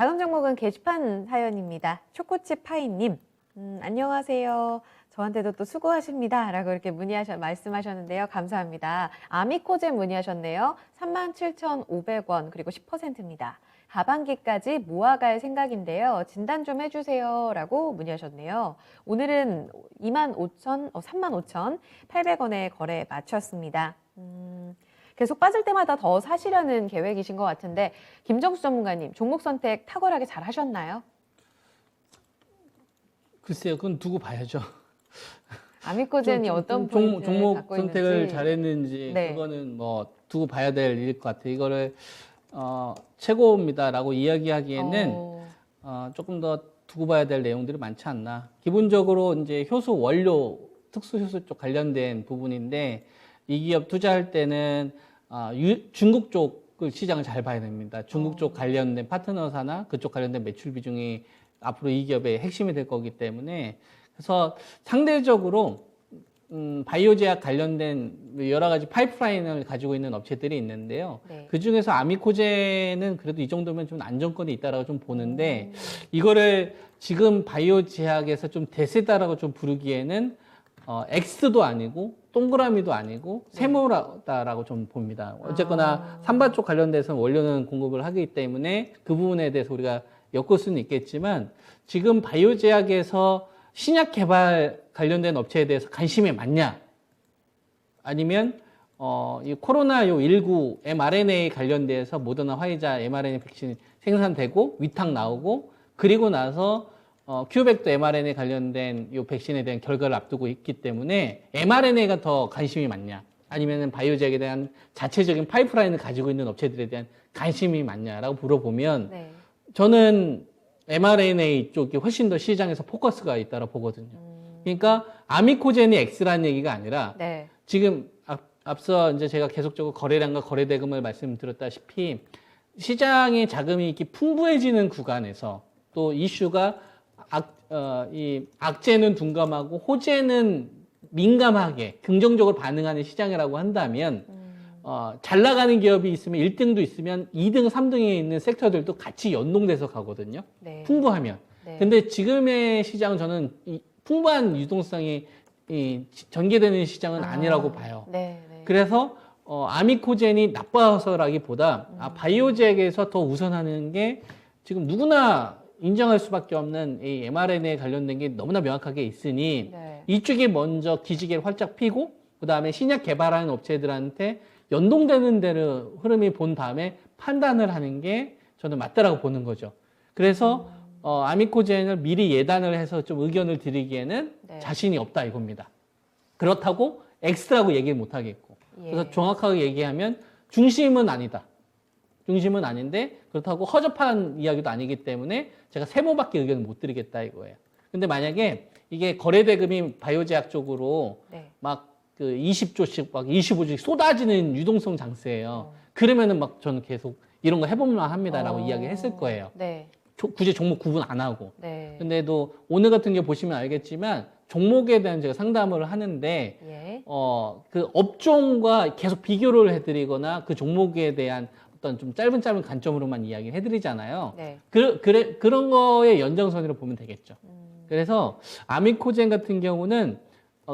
다음 종목은 게시판 사연입니다. 초코칩 파이님. 안녕하세요. 저한테도 또 수고하십니다. 라고 이렇게 말씀하셨는데요. 감사합니다. 아미코젠 문의하셨네요. 37,500원, 그리고 10%입니다. 하반기까지 모아갈 생각인데요. 진단 좀 해주세요. 라고 문의하셨네요. 오늘은 35,800원에 거래 마쳤습니다. 계속 빠질 때마다 더 사시려는 계획이신 것 같은데, 김정수 전문가님, 종목 선택 탁월하게 잘 하셨나요? 글쎄요, 그건 두고 봐야죠. 아미코젠이 어떤 포인트를 종목 갖고 선택을 있는지. 잘했는지 네. 그거는 뭐 두고 봐야 될 일일 것 같아요. 이거를 최고입니다라고 이야기하기에는 조금 더 두고 봐야 될 내용들이 많지 않나. 기본적으로 이제 효소 원료, 특수 효소 쪽 관련된 부분인데 이 기업 투자할 때는 중국 쪽을 시장을 잘 봐야 됩니다. 중국 쪽 관련된 파트너사나 그쪽 관련된 매출 비중이 앞으로 이 기업의 핵심이 될 거기 때문에 그래서 상대적으로 바이오 제약 관련된 여러 가지 파이프라인을 가지고 있는 업체들이 있는데요. 네. 그 중에서 아미코젠은 그래도 이 정도면 좀 안정권이 있다라고 좀 보는데 이거를 지금 바이오 제약에서 좀 대세다라고 좀 부르기에는 X도 아니고 동그라미도 아니고 세모다라고 좀 봅니다. 어쨌거나 삼바 쪽 관련돼서 원료는 공급을 하기 때문에 그 부분에 대해서 우리가 엮을 수는 있겠지만 지금 바이오 제약에서 신약 개발 관련된 업체에 대해서 관심이 많냐? 아니면 이 코로나 19 mRNA 관련돼서 모더나 화이자 mRNA 백신 생산되고 위탁 나오고 그리고 나서 큐백도 mRNA 관련된 이 백신에 대한 결과를 앞두고 있기 때문에 mRNA가 더 관심이 많냐? 아니면 바이오제약에 대한 자체적인 파이프라인을 가지고 있는 업체들에 대한 관심이 많냐라고 물어보면 네. 저는 mRNA 쪽이 훨씬 더 시장에서 포커스가 있다고 보거든요. 그러니까 아미코젠이 X라는 얘기가 아니라 네. 지금 앞서 이제 제가 계속적으로 거래량과 거래대금을 말씀드렸다시피 시장의 자금이 이렇게 풍부해지는 구간에서 또 이슈가 이 악재는 둔감하고 호재는 민감하게 긍정적으로 반응하는 시장이라고 한다면 잘 나가는 기업이 있으면 1등도 있으면 2등, 3등에 있는 섹터들도 같이 연동돼서 가거든요. 네. 풍부하면. 네. 근데 지금의 시장은 저는 이 풍부한 유동성이 전개되는 시장은 아니라고 봐요. 네. 네. 그래서 아미코젠이 나빠서라기보다 바이오제약에서 더 우선하는 게 지금 누구나 인정할 수밖에 없는 이 mRNA에 관련된 게 너무나 명확하게 있으니 네. 이쪽이 먼저 기지개를 활짝 피고 그 다음에 신약 개발하는 업체들한테 연동되는 대로 흐름이 본 다음에 판단을 하는 게 저는 맞다라고 보는 거죠. 그래서 아미코젠을 미리 예단을 해서 좀 의견을 드리기에는 네. 자신이 없다 이겁니다. 그렇다고 X라고 얘기를 못 하겠고. 예. 그래서 정확하게 얘기하면 중심은 아니다. 중심은 아닌데 그렇다고 허접한 이야기도 아니기 때문에 제가 세모밖에 의견을 못 드리겠다 이거예요. 근데 만약에 이게 거래대금이 바이오제약 쪽으로 네. 막 그 20조씩 막 25조씩 쏟아지는 유동성 장세예요. 그러면은 막 저는 계속 이런 거 해볼만 합니다라고 이야기했을 거예요. 네. 굳이 종목 구분 안 하고. 네. 근데도 오늘 같은 게 보시면 알겠지만 종목에 대한 제가 상담을 하는데 예. 그 업종과 계속 비교를 해드리거나 그 종목에 대한 어떤 좀 짧은 관점으로만 이야기를 해드리잖아요. 네. 그런 거의 연장선으로 보면 되겠죠. 그래서 아미코젠 같은 경우는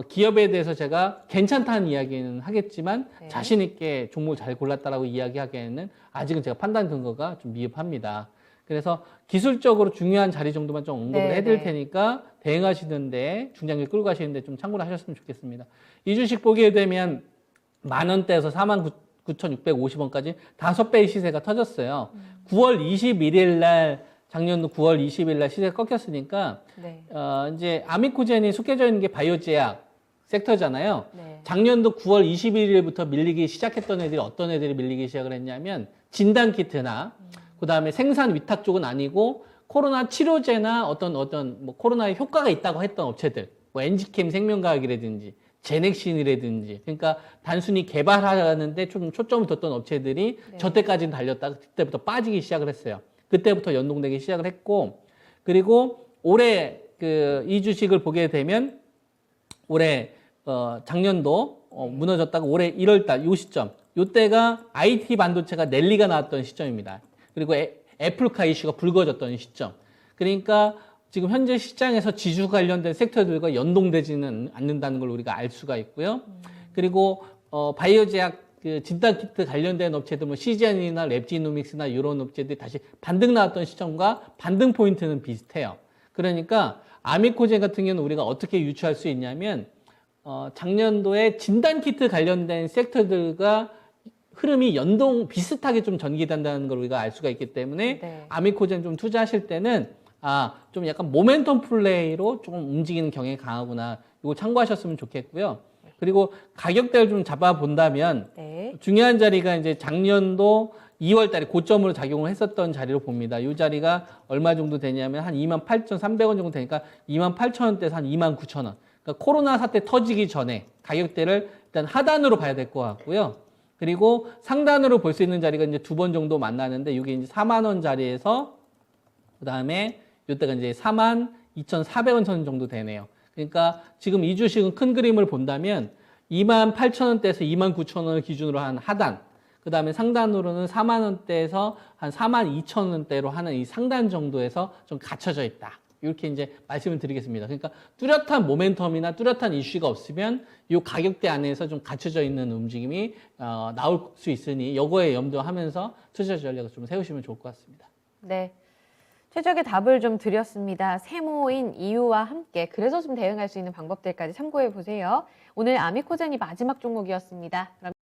기업에 대해서 제가 괜찮다는 이야기는 하겠지만 네. 자신 있게 종목을 잘 골랐다라고 이야기하기에는 아직은 제가 판단 근거가 좀 미흡합니다. 그래서 기술적으로 중요한 자리 정도만 좀 언급을 네, 해드릴 네. 테니까 대응하시는데 중장기 끌고 가시는데 좀 참고를 하셨으면 좋겠습니다. 이 주식 보게 되면 10,000원대에서 49,650원까지 5배의 시세가 터졌어요. 9월 21일 날 작년도 9월 20일 날 시세가 꺾였으니까 네. 이제 아미코젠이 속해져 있는 게 바이오제약 섹터잖아요. 네. 작년도 9월 21일부터 밀리기 시작했던 애들이 어떤 애들이 밀리기 시작을 했냐면 진단키트나 그다음에 생산 위탁 쪽은 아니고 코로나 치료제나 어떤 뭐 코로나에 효과가 있다고 했던 업체들 뭐 엔지캠 생명과학이라든지 제넥신이라든지 그러니까 단순히 개발하는데 좀 초점을 뒀던 업체들이 네. 저때까지는 달렸다가 그때부터 빠지기 시작을 했어요. 그때부터 연동되기 시작을 했고 그리고 올해 이 주식을 보게 되면 올해 작년도 무너졌다가 올해 1월달 요 시점 요때가 IT 반도체가 넬리가 나왔던 시점입니다. 그리고 애플카 이슈가 불거졌던 시점. 그러니까 지금 현재 시장에서 지수 관련된 섹터들과 연동되지는 않는다는 걸 우리가 알 수가 있고요. 그리고 바이오 제약 그 진단키트 관련된 업체들, 뭐 시젠이나 랩지노믹스나 이런 업체들이 다시 반등 나왔던 시점과 반등 포인트는 비슷해요. 그러니까 아미코젠 같은 경우는 우리가 어떻게 유추할 수 있냐면 작년도에 진단키트 관련된 섹터들과 흐름이 비슷하게 좀 전개된다는 걸 우리가 알 수가 있기 때문에 네. 아미코젠 좀 투자하실 때는 좀 약간 모멘텀 플레이로 조금 움직이는 경향이 강하구나. 이거 참고하셨으면 좋겠고요. 그리고 가격대를 좀 잡아본다면 네. 중요한 자리가 이제 작년도 2월 달에 고점으로 작용을 했었던 자리로 봅니다. 이 자리가 얼마 정도 되냐면 한 28,300원 정도 되니까 28,000원대에서 한 29,000원. 그러니까 코로나 사태 터지기 전에 가격대를 일단 하단으로 봐야 될 것 같고요. 그리고 상단으로 볼 수 있는 자리가 이제 2번 정도 만나는데 이게 이제 4만 원 자리에서 그다음에 이때가 이제 42,400원 선 정도 되네요. 그러니까 지금 이 주식은 큰 그림을 본다면 28,000원대에서 29,000원을 기준으로 한 하단, 그 다음에 상단으로는 4만 원대에서 한 42,000원대로 하는 이 상단 정도에서 좀 갇혀져 있다. 이렇게 이제 말씀을 드리겠습니다. 그러니까 뚜렷한 모멘텀이나 뚜렷한 이슈가 없으면 이 가격대 안에서 좀 갇혀져 있는 움직임이 나올 수 있으니 이거에 염두하면서 투자 전략을 좀 세우시면 좋을 것 같습니다. 네. 최적의 답을 좀 드렸습니다. 세모인 이유와 함께 그래서 좀 대응할 수 있는 방법들까지 참고해 보세요. 오늘 아미코젠이 마지막 종목이었습니다. 그럼